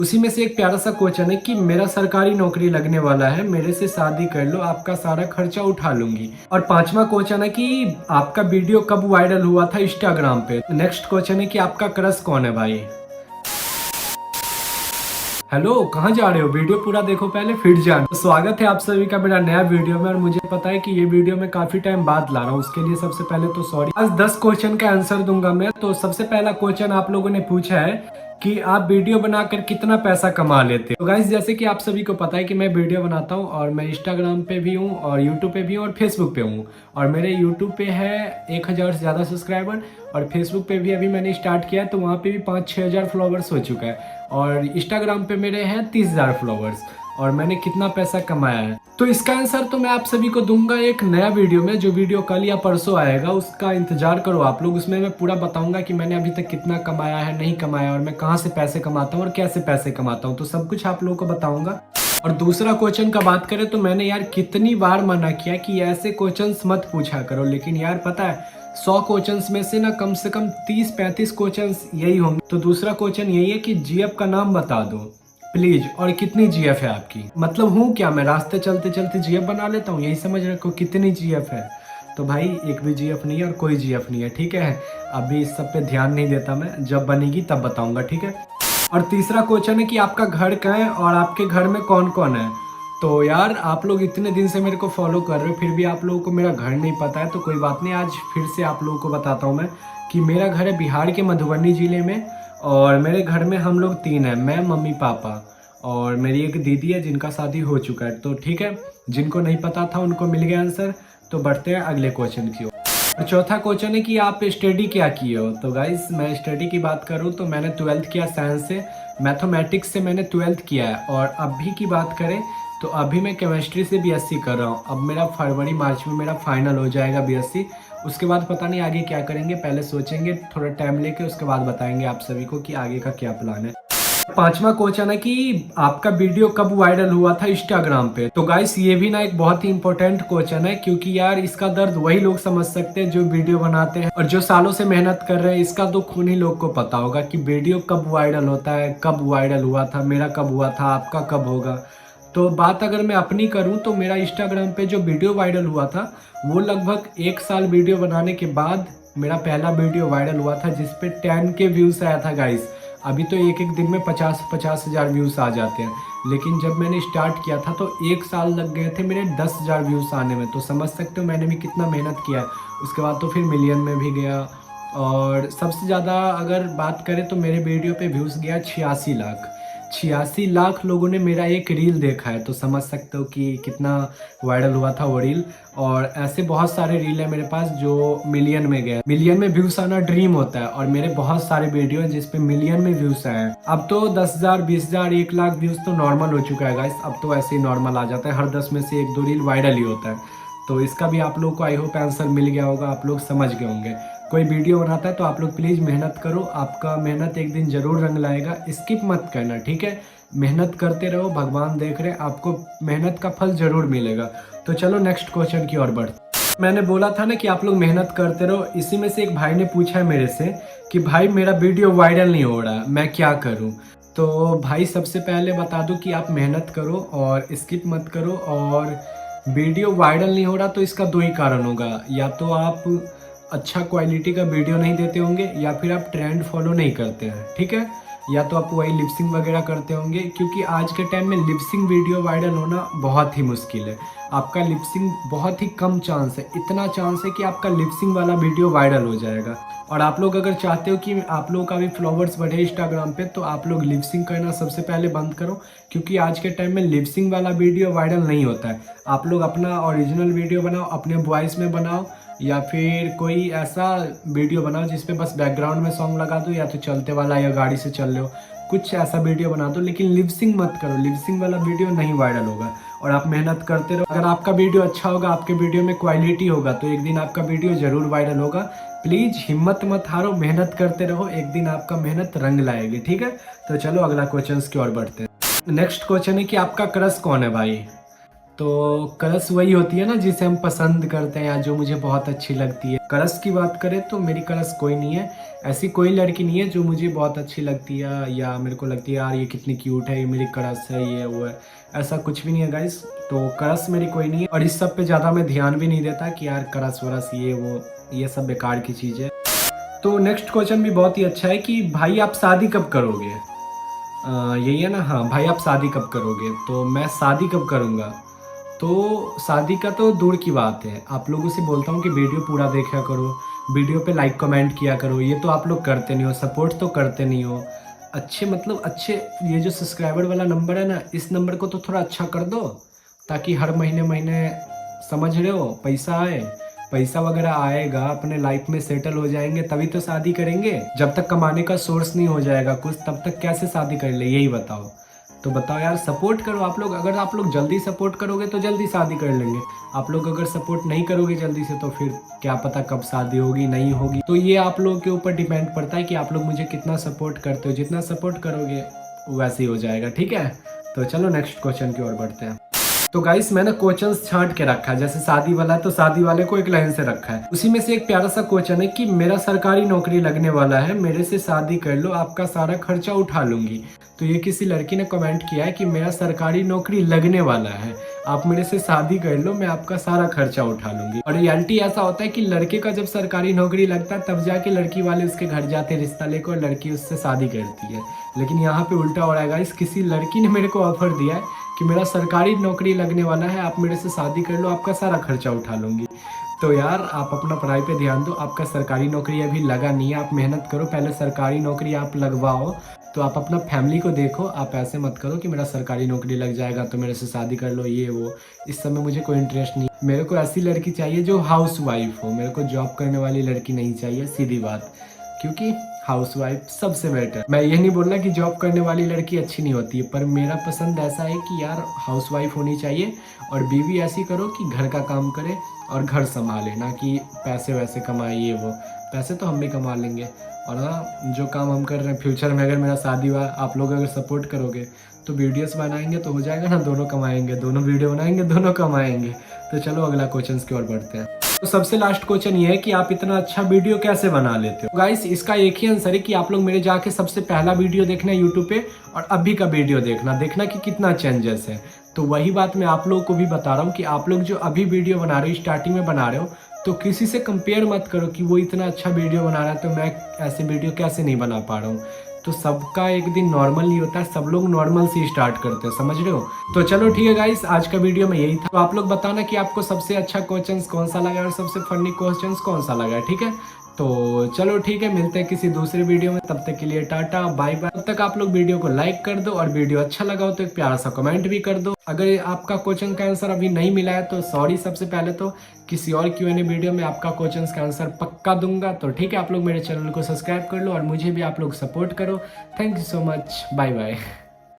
उसी में से एक प्यारा सा क्वेश्चन है कि मेरा सरकारी नौकरी लगने वाला है, मेरे से शादी कर लो, आपका सारा खर्चा उठा लूंगी। और पांचवा क्वेश्चन है कि आपका वीडियो कब वायरल हुआ था इंस्टाग्राम पे। नेक्स्ट क्वेश्चन है कि आपका क्रश कौन है भाई। हेलो, कहाँ जा रहे हो? वीडियो पूरा देखो पहले फिर जाना। तो स्वागत है आप सभी का मेरा नया वीडियो में। और मुझे पता है कि ये वीडियो मैं काफी टाइम बाद ला रहा हूँ, उसके लिए सबसे पहले तो सॉरी। आज 10 क्वेश्चन का आंसर दूंगा मैं। तो सबसे पहला क्वेश्चन आप लोगों ने पूछा है कि आप वीडियो बनाकर कितना पैसा कमा लेते हो। तो गाइस, जैसे कि आप सभी को पता है कि मैं वीडियो बनाता हूँ और मैं इंस्टाग्राम पे भी हूँ और यूट्यूब पे भी हूँ और फेसबुक पे हूँ। और मेरे यूट्यूब पे है 1000 से ज़्यादा सब्सक्राइबर और फेसबुक पे भी अभी मैंने स्टार्ट किया है तो वहाँ पे भी 5-6 हज़ार फॉलोवर्स हो चुका है। और इंस्टाग्राम पे मेरे हैं 30,000 फॉलोवर्स। और मैंने कितना पैसा कमाया है तो इसका आंसर तो मैं आप सभी को दूंगा एक नया वीडियो में, जो वीडियो कल या परसों आएगा। उसका इंतजार करो आप लोग। उसमें मैं पूरा बताऊंगा कि मैंने अभी तक कितना कमाया है, नहीं कमाया, और मैं कहाँ से पैसे कमाता हूँ और कैसे पैसे कमाता हूँ, तो सब कुछ आप लोगों को बताऊंगा। और दूसरा क्वेश्चन का बात करें तो मैंने यार कितनी बार मना किया कि ऐसे क्वेश्चंस मत पूछा करो, लेकिन यार पता है 100 क्वेश्चंस में से ना कम से कम 30-35 क्वेश्चंस यही होंगे। तो दूसरा क्वेश्चन यही है कि जीएफ का नाम बता दो प्लीज, और कितनी जीएफ है आपकी। मतलब हूँ क्या मैं रास्ते चलते चलते जीएफ बना लेता हूँ, यही समझ रखो। कितनी जीएफ है? तो भाई एक भी जीएफ नहीं है और कोई जीएफ नहीं है, ठीक है। अभी इस सब पे ध्यान नहीं देता मैं, जब बनेगी तब बताऊंगा, ठीक है। और तीसरा क्वेश्चन है कि आपका घर कहाँ है और आपके घर में कौन कौन है। तो यार आप लोग इतने दिन से मेरे को फॉलो कर रहे हो, फिर भी आप लोगों को मेरा घर नहीं पता है, तो कोई बात नहीं, आज फिर से आप लोगों को बताता हूँ मैं कि मेरा घर है बिहार के मधुबनी ज़िले में। और मेरे घर में हम लोग 3 हैं, मैं, मम्मी, पापा और मेरी एक दीदी है जिनका शादी हो चुका है। तो ठीक है, जिनको नहीं पता था उनको मिल गया आंसर। तो बढ़ते हैं अगले क्वेश्चन की ओर। और चौथा क्वेश्चन है कि आप स्टडी क्या किए हो। तो गाइस, मैं स्टडी की बात करूँ तो मैंने 12th किया साइंस से, मैथमेटिक्स से मैंने 12th किया है। और अभी की बात करें तो अभी मैं केमिस्ट्री से बीएससी कर रहा हूँ। अब मेरा फरवरी मार्च में मेरा फाइनल हो जाएगा बीएससी। उसके बाद पता नहीं आगे क्या करेंगे, पहले सोचेंगे थोड़ा टाइम लेके, उसके बाद बताएंगे आप सभी को कि आगे का क्या प्लान है। पांचवा क्वेश्चन है कि आपका वीडियो कब वायरल हुआ था इंस्टाग्राम पे। तो गाइस, ये भी ना एक बहुत ही इंपॉर्टेंट क्वेश्चन है, क्योंकि यार इसका दर्द वही लोग समझ सकते हैं जो वीडियो बनाते हैं और जो सालों से मेहनत कर रहे हैं। इसका दुख उन्हीं लोग को पता होगा कि वीडियो कब वायरल होता है, कब वायरल हुआ था, मेरा कब हुआ था, आपका कब होगा। तो बात अगर मैं अपनी करूं तो मेरा इंस्टाग्राम पे जो वीडियो वायरल हुआ था वो लगभग 1 साल वीडियो बनाने के बाद मेरा पहला वीडियो वायरल हुआ था, जिसपे 10K व्यूज आया था गाइस। अभी तो एक एक दिन में 50-50 हज़ार व्यूज आ जाते हैं, लेकिन जब मैंने स्टार्ट किया था तो 1 साल लग गए थे मेरे 10,000 व्यूज आने में। तो समझ सकते हो मैंने भी कितना मेहनत किया। उसके बाद तो फिर मिलियन में भी गया। और सबसे ज़्यादा अगर बात करें तो मेरे वीडियो पे व्यूज़ गया 86 लाख। 86 लाख लोगों ने मेरा एक रील देखा है, तो समझ सकते हो कि कितना वायरल हुआ था वो रील। और ऐसे बहुत सारे रील है मेरे पास जो मिलियन में गए। मिलियन में व्यूज आना ड्रीम होता है, और मेरे बहुत सारे वीडियो हैं जिसपे मिलियन में व्यूज आए हैं। अब तो 10,000, 20,000, 1 लाख व्यूज तो नॉर्मल हो चुका है गाइस। अब तो ऐसे ही नॉर्मल आ जाता है, हर 10 में से 1-2 रील वायरल ही होता है। तो इसका भी आप लोग को आई होप आंसर मिल गया होगा, आप लोग समझ गए होंगे। कोई वीडियो बनाता है तो आप लोग प्लीज़ मेहनत करो, आपका मेहनत एक दिन ज़रूर रंग लाएगा। स्किप मत करना, ठीक है। मेहनत करते रहो, भगवान देख रहे, आपको मेहनत का फल ज़रूर मिलेगा। तो चलो नेक्स्ट क्वेश्चन की ओर बढ़ते। मैंने बोला था ना कि आप लोग मेहनत करते रहो। इसी में से एक भाई ने पूछा है मेरे से कि भाई मेरा वीडियो वायरल नहीं हो रहा, मैं क्या करूँ। तो भाई सबसे पहले बता दूँ कि आप मेहनत करो और स्किप मत करो। और वीडियो वायरल नहीं हो रहा तो इसका 2 ही कारण होगा, या तो आप अच्छा क्वालिटी का वीडियो नहीं देते होंगे, या फिर आप ट्रेंड फॉलो नहीं करते हैं, ठीक है। या तो आप वही लिपसिंग वगैरह करते होंगे, क्योंकि आज के टाइम में लिपसिंग वीडियो वायरल होना बहुत ही मुश्किल है। आपका लिपसिंग बहुत ही कम चांस है, इतना चांस है कि आपका लिपसिंग वाला वीडियो वायरल हो जाएगा। और आप लोग अगर चाहते हो कि आप लोगों का भी फॉलोवर्स बढ़े इंस्टाग्राम पे, तो आप लोग लिपसिंग करना सबसे पहले बंद करो, क्योंकि आज के टाइम में लिपसिंग वाला वीडियो वायरल नहीं होता है। आप लोग अपना ओरिजिनल वीडियो बनाओ, अपने वॉइस में बनाओ, या फिर कोई ऐसा वीडियो बनाओ जिसपे बस बैकग्राउंड में सॉन्ग लगा दो, या तो चलते वाला या गाड़ी से चल रहे हो, कुछ ऐसा वीडियो बना दो। लेकिन लिपसिंग मत करो, लिपसिंग वाला वीडियो नहीं वायरल होगा। और आप मेहनत करते रहो, अगर आपका वीडियो अच्छा होगा, आपके वीडियो में क्वालिटी होगा, तो एक दिन आपका वीडियो जरूर वायरल होगा। प्लीज हिम्मत मत हारो, मेहनत करते रहो, एक दिन आपका मेहनत रंग लाएगी, ठीक है। तो चलो अगला क्वेश्चन की ओर बढ़ते हैं। नेक्स्ट क्वेश्चन है कि आपका क्रश कौन है भाई। तो क्रश वही होती है ना जिसे हम पसंद करते हैं या जो मुझे बहुत अच्छी लगती है। क्रश की बात करें तो मेरी क्रश कोई नहीं है, ऐसी कोई लड़की नहीं है जो मुझे बहुत अच्छी लगती है या मेरे को लगती है यार ये कितनी क्यूट है, ये मेरी क्रश है, ये वो है, ऐसा कुछ भी नहीं है गाइस। तो क्रश मेरी कोई नहीं है और इस सब पे ज़्यादा मैं ध्यान भी नहीं देता कि यार क्रश वरस ये वो, ये सब बेकार की चीज़ है। तो नेक्स्ट क्वेश्चन भी बहुत ही अच्छा है कि भाई आप शादी कब करोगे। यही है ना, हाँ भाई आप शादी कब करोगे। तो मैं शादी कब करूँगा, तो शादी का तो दूर की बात है, आप लोगों से बोलता हूँ कि वीडियो पूरा देखा करो, वीडियो पे लाइक कमेंट किया करो, ये तो आप लोग करते नहीं हो, सपोर्ट तो करते नहीं हो। अच्छे मतलब अच्छे, ये जो सब्सक्राइबर वाला नंबर है ना, इस नंबर को तो थोड़ा अच्छा कर दो ताकि हर महीने महीने, समझ रहे हो, पैसा आए, पैसा वगैरह आएगा, अपने लाइफ में सेटल हो जाएंगे तभी तो शादी करेंगे। जब तक कमाने का सोर्स नहीं हो जाएगा कुछ, तब तक कैसे शादी कर ले, यही बताओ। तो बताओ यार, सपोर्ट करो आप लोग, अगर आप लोग जल्दी सपोर्ट करोगे तो जल्दी शादी कर लेंगे, आप लोग अगर सपोर्ट नहीं करोगे जल्दी से तो फिर क्या पता कब शादी होगी नहीं होगी। तो ये आप लोगों के ऊपर डिपेंड पड़ता है कि आप लोग मुझे कितना सपोर्ट करते हो, जितना सपोर्ट करोगे वैसे ही हो जाएगा, ठीक है। तो चलो नेक्स्ट क्वेश्चन की ओर बढ़ते हैं। तो गाइस मैंने क्वेश्चंस छांट के रखा है, जैसे शादी वाला है तो शादी वाले को एक लाइन से रखा है, उसी में से एक प्यारा सा क्वेश्चन है कि मेरा सरकारी नौकरी लगने वाला है, मेरे से शादी कर लो, आपका सारा खर्चा उठा लूंगी। तो ये किसी लड़की ने कमेंट किया है कि मेरा सरकारी नौकरी लगने वाला है, आप मेरे से शादी कर लो, मैं आपका सारा खर्चा उठा लूंगी। और रियलिटी ऐसा होता है कि लड़के का जब सरकारी नौकरी लगता है तब जाके लड़की वाले उसके घर जाते रिश्ता लेकर और लड़की उससे शादी करती है। लेकिन यहाँ पे उल्टा हो रहा है गाइस, किसी लड़की ने मेरे को ऑफर दिया है कि मेरा सरकारी नौकरी लगने वाला है, आप मेरे से शादी कर लो, आपका सारा खर्चा उठा लूंगी। तो यार आप अपना पढ़ाई पे ध्यान दो, आपका सरकारी नौकरी अभी लगा नहीं है, आप मेहनत करो, पहले सरकारी नौकरी आप लगवाओ, तो आप अपना फैमिली को देखो। आप ऐसे मत करो कि मेरा सरकारी नौकरी लग जाएगा तो मेरे से शादी कर लो, ये वो, इस सब में मुझे कोई इंटरेस्ट नहीं। मेरे को ऐसी लड़की चाहिए जो हाउस वाइफ हो, मेरे को जॉब करने वाली लड़की नहीं चाहिए, सीधी बात, क्योंकि हाउस वाइफ सबसे बेटर। मैं ये नहीं बोल रहा कि जॉब करने वाली लड़की अच्छी नहीं होती है, पर मेरा पसंद ऐसा है कि यार हाउस वाइफ होनी चाहिए और बीवी ऐसी करो कि घर का काम करे और घर संभाले, ना कि पैसे वैसे कमाए ये वो। पैसे तो हम भी कमा लेंगे, और हाँ जो काम हम कर रहे हैं फ्यूचर में, अगर मेरा शादी हुआ, आप लोग अगर सपोर्ट करोगे तो वीडियोस बनाएंगे तो हो जाएगा ना, दोनों कमाएंगे, दोनों वीडियो बनाएंगे दोनों कमाएंगे। तो चलो अगला क्वेश्चन की ओर बढ़ते हैं। तो सबसे लास्ट क्वेश्चन ये है कि आप इतना अच्छा वीडियो कैसे बना लेते हो। गाइस इसका एक ही आंसर है कि आप लोग मेरे जाके सबसे पहला वीडियो देखना यूट्यूब पे और अभी का वीडियो देखना कि कितना चेंजेस है। तो वही बात मैं आप लोगों को भी बता रहा हूँ कि आप लोग जो अभी वीडियो बना रहे हो, स्टार्टिंग में बना रहे हो, तो किसी से कंपेयर मत करो कि वो इतना अच्छा वीडियो बना रहा है तो मैं ऐसे वीडियो कैसे नहीं बना पा रहा हूँ। तो सबका एक दिन नॉर्मल नहीं होता है, सब लोग नॉर्मल से स्टार्ट करते हैं, समझ रहे हो। तो चलो ठीक है गाइस, आज का वीडियो में यही था। तो आप लोग बताना कि आपको सबसे अच्छा क्वेश्चन कौन सा लगा और सबसे फनी क्वेश्चन कौन सा लगा, ठीक है। तो चलो ठीक है, मिलते हैं किसी दूसरे वीडियो में, तब तक के लिए टाटा बाय बाय। तब तक आप लोग वीडियो को लाइक कर दो और वीडियो अच्छा लगा हो तो एक प्यारा सा कमेंट भी कर दो। अगर आपका क्वेश्चन का आंसर अभी नहीं मिला है तो सॉरी, सबसे पहले तो किसी और Q&A वीडियो में आपका क्वेश्चन का आंसर पक्का दूंगा। तो ठीक है, आप लोग मेरे चैनल को सब्सक्राइब कर लो और मुझे भी आप लोग सपोर्ट करो। Thank you so much, bye bye.